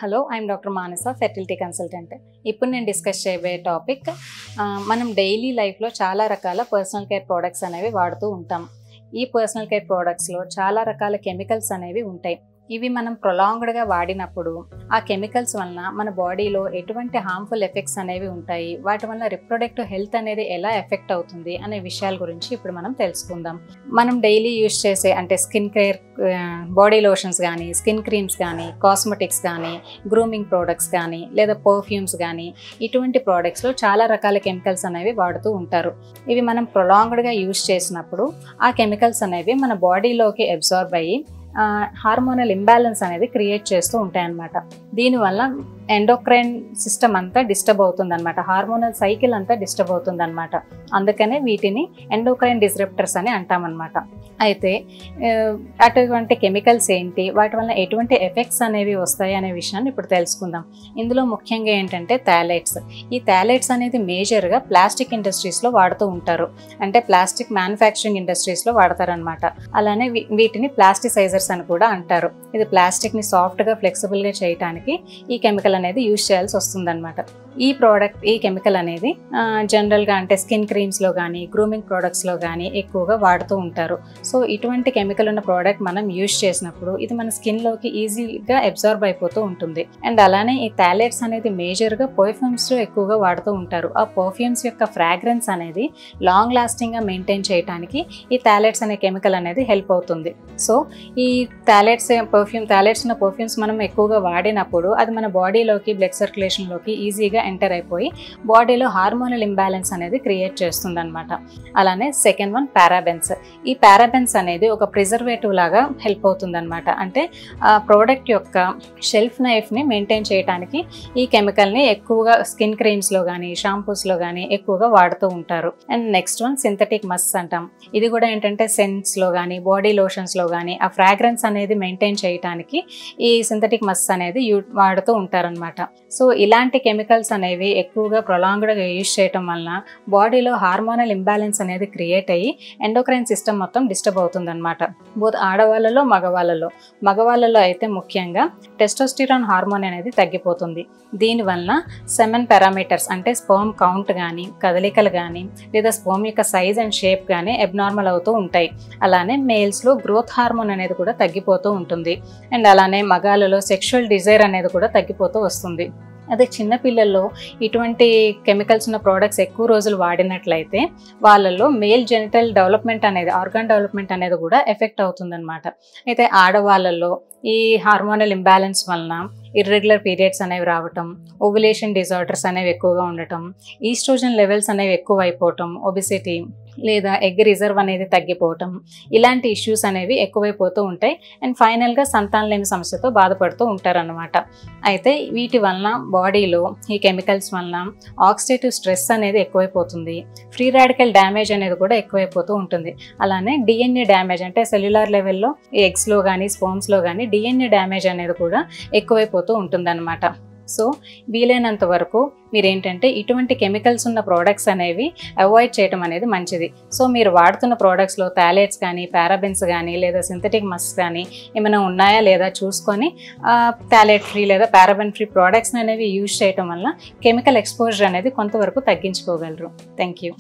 Hello, I'm doctor Manasa, fertility consultant. ఇప్పుడు నేను discuss చేయబోయే టాపిక్, మనం డైలీ లైఫ్లో చాలా రకాల పర్సనల్ కేర్ ప్రోడక్ట్స్ అనేవి వాడుతూ ఉంటాం. ఈ పర్సనల్ కేర్ ప్రోడక్ట్స్లో చాలా రకాల కెమికల్స్ అనేవి ఉంటాయి. ఇవి మనం ప్రొలాంగ్డ్గా వాడినప్పుడు ఆ కెమికల్స్ వలన మన బాడీలో ఎటువంటి హార్మ్ఫుల్ ఎఫెక్ట్స్ అనేవి ఉంటాయి, వాటి వల్ల రిప్రొడక్టివ్ హెల్త్ అనేది ఎలా ఎఫెక్ట్ అవుతుంది అనే విషయాల గురించి ఇప్పుడు మనం తెలుసుకుందాం. మనం డైలీ యూజ్ చేసే అంటే స్కిన్ కేర్ బాడీ లోషన్స్ కానీ, స్కిన్ క్రీమ్స్ కానీ, కాస్మెటిక్స్ కానీ, గ్రూమింగ్ ప్రోడక్ట్స్ కానీ, లేదా పర్ఫ్యూమ్స్ కానీ, ఇటువంటి ప్రోడక్ట్స్లో చాలా రకాల కెమికల్స్ అనేవి వాడుతూ ఉంటారు. ఇవి మనం ప్రొలాంగ్డ్గా యూజ్ చేసినప్పుడు ఆ కెమికల్స్ అనేవి మన బాడీలోకి అబ్జార్బ్ అయ్యి హార్మోనల్ ఇంబ్యాలెన్స్ అనేది క్రియేట్ చేస్తూ ఉంటాయన్నమాట. దీనివల్ల ఎండోక్రైన్ సిస్టమ్ అంతా డిస్టర్బ్ అవుతుంది అనమాట, హార్మోనల్ సైకిల్ అంతా డిస్టర్బ్ అవుతుంది అనమాట. అందుకనే వీటిని ఎండోక్రైన్ డిస్రప్టర్స్ అని అంటామన్నమాట. అయితే అటువంటి కెమికల్స్ ఏంటి, వాటి వల్ల ఎటువంటి ఎఫెక్ట్స్ అనేవి వస్తాయి అనే విషయాన్ని ఇప్పుడు తెలుసుకుందాం. ఇందులో ముఖ్యంగా ఏంటంటే థాలైట్స్. ఈ థాలైట్స్ అనేది మేజర్గా ప్లాస్టిక్ ఇండస్ట్రీస్లో వాడుతూ ఉంటారు, అంటే ప్లాస్టిక్ మ్యానుఫ్యాక్చరింగ్ ఇండస్ట్రీస్లో వాడతారనమాట. అలానే వీటిని ప్లాస్టిసైజర్స్ అని కూడా అంటారు. ఇది ప్లాస్టిక్ని సాఫ్ట్గా ఫ్లెక్సిబుల్గా చేయడానికి ఈ కెమికల్ అనేది యూజ్ చేయాల్సి వస్తుందన్నమాట. ఈ కెమికల్ అనేది జనరల్గా అంటే స్కిన్ క్రీమ్స్లో కానీ, గ్రూమింగ్ ప్రోడక్ట్స్లో కానీ ఎక్కువగా వాడుతూ ఉంటారు. సో ఇటువంటి కెమికల్ ఉన్న ప్రోడక్ట్ మనం యూజ్ చేసినప్పుడు ఇది మన స్కిన్లోకి ఈజీగా అబ్జార్బ్ అయిపోతూ ఉంటుంది. అండ్ అలానే ఈ థాలైట్స్ అనేది మేజర్గా పర్ఫ్యూమ్స్లో ఎక్కువగా వాడుతూ ఉంటారు. ఆ పర్ఫ్యూమ్స్ యొక్క ఫ్రాగ్రెన్స్ అనేది లాంగ్ లాస్టింగ్గా మెయింటైన్ చేయడానికి ఈ థాలైట్స్ అనే కెమికల్ అనేది హెల్ప్ అవుతుంది. సో ఈ థాలైట్స్ ఉన్న పర్ఫ్యూమ్స్ మనం ఎక్కువగా వాడినప్పుడు అది మన బాడీలోకి, బ్లడ్ సర్క్యులేషన్లోకి ఈజీగా ఎంటర్ అయిపోయి బాడీలో హార్మోనల్ ఇంబ్యాలెన్స్ అనేది క్రియేట్ చేస్తుంది అనమాట. అలానే సెకండ్ వన్ పారాబెన్స్. ఈ పారాబెన్స్ అనేది ఒక ప్రిజర్వేటివ్ లాగా హెల్ప్ అవుతుంది అనమాట. అంటే ఆ ప్రోడక్ట్ యొక్క షెల్ఫ్ లైఫ్ని మెయింటైన్ చేయడానికి ఈ కెమికల్ని ఎక్కువగా స్కిన్ క్రీమ్స్లో కానీ, షాంపూస్లో కానీ ఎక్కువగా వాడుతూ ఉంటారు. And next one synthetic Musk అంటాం. ఇది కూడా ఏంటంటే సెంట్స్లో కానీ, బాడీ లోషన్స్లో కానీ ఆ ఫ్రాగ్రెన్స్ అనేది మెయింటైన్ చేయడానికి ఈ సింథటిక్ మస్క్ అనేది వాడుతూ ఉంటారనమాట. సో ఇలాంటి కెమికల్స్ అనేవి ఎక్కువగా ప్రొలాంగ్డ్గా యూజ్ చేయటం వలన బాడీలో హార్మోనల్ ఇంబ్యాలెన్స్ అనేది క్రియేట్ అయ్యి ఎండోక్రైన్ సిస్టమ్ మొత్తం డిస్టర్బ్ అవుతుందన్నమాట. బోత్ ఆడవాళ్ళలో, మగవాళ్ళలో అయితే ముఖ్యంగా టెస్టోస్టిరాన్ హార్మోన్ అనేది తగ్గిపోతుంది. దీనివల్ల సెమెన్ పారామీటర్స్ అంటే స్పర్మ్ కౌంట్ కానీ, కదలికలు కానీ, లేదా స్పర్మ్ యొక్క సైజ్ అండ్ షేప్ కానీ అబ్నార్మల్ అవుతూ ఉంటాయి. అలానే మేల్స్లో గ్రోత్ హార్మోన్ అనేది కూడా తగ్గిపోతూ ఉంటుంది. అండ్ అలానే మగాళ్ళలో సెక్షువల్ డిజైర్ అనేది కూడా తగ్గిపోతూ వస్తుంది. అదే చిన్నపిల్లల్లో ఇటువంటి కెమికల్స్ ఉన్న ప్రోడక్ట్స్ ఎక్కువ రోజులు వాడినట్లయితే వాళ్ళల్లో మేల్ జెనిటల్ డెవలప్మెంట్ అనేది, ఆర్గాన్ డెవలప్మెంట్ అనేది కూడా ఎఫెక్ట్ అవుతుందన్నమాట. అయితే ఆడవాళ్ళల్లో ఈ హార్మోనల్ ఇంబ్యాలెన్స్ వలన ఇర్రెగ్యులర్ పీరియడ్స్ అనేవి రావటం, ఓవ్యులేషన్ డిజార్డర్స్ అనేవి ఎక్కువగా ఉండటం, ఈస్ట్రోజన్ లెవెల్స్ అనేవి ఎక్కువ అయిపోవటం, ఒబిసిటీ లేదా ఎగ్ రిజర్వ్ అనేది తగ్గిపోవటం, ఇలాంటి ఇష్యూస్ అనేవి ఎక్కువైపోతూ ఉంటాయి. అండ్ ఫైనల్గా సంతానలేమి సమస్యతో బాధపడుతూ ఉంటారన్నమాట. అయితే వీటి వలన బాడీలో ఈ కెమికల్స్ వలన ఆక్సిడేటివ్ స్ట్రెస్ అనేది ఎక్కువైపోతుంది, ఫ్రీ రాడికల్ డ్యామేజ్ అనేది కూడా ఎక్కువైపోతూ ఉంటుంది. అలానే డిఎన్ఏ డ్యామేజ్ అంటే సెల్యులార్ లెవెల్లో ఎగ్స్లో కానీ, స్పర్మ్స్లో కానీ డిఎన్ఏ డ్యామేజ్ అనేది కూడా ఎక్కువైపోతూ ఉంటుందన్నమాట. సో వీలైనంత వరకు మీరేంటంటే ఇటువంటి కెమికల్స్ ఉన్న ప్రోడక్ట్స్ అనేవి అవాయిడ్ చేయడం అనేది మంచిది. సో మీరు వాడుతున్న ప్రోడక్ట్స్లో థాలైట్స్ కానీ, పారాబెన్స్ కానీ, లేదా సింథటిక్ మస్క్ కానీ ఏమైనా ఉన్నాయా లేదా చూసుకొని థాలైట్ ఫ్రీ లేదా పారాబెన్ ఫ్రీ ప్రోడక్ట్స్ అనేవి యూజ్ చేయడం వల్ల కెమికల్ ఎక్స్పోజర్ అనేది కొంతవరకు తగ్గించుకోగలరు. Thank you.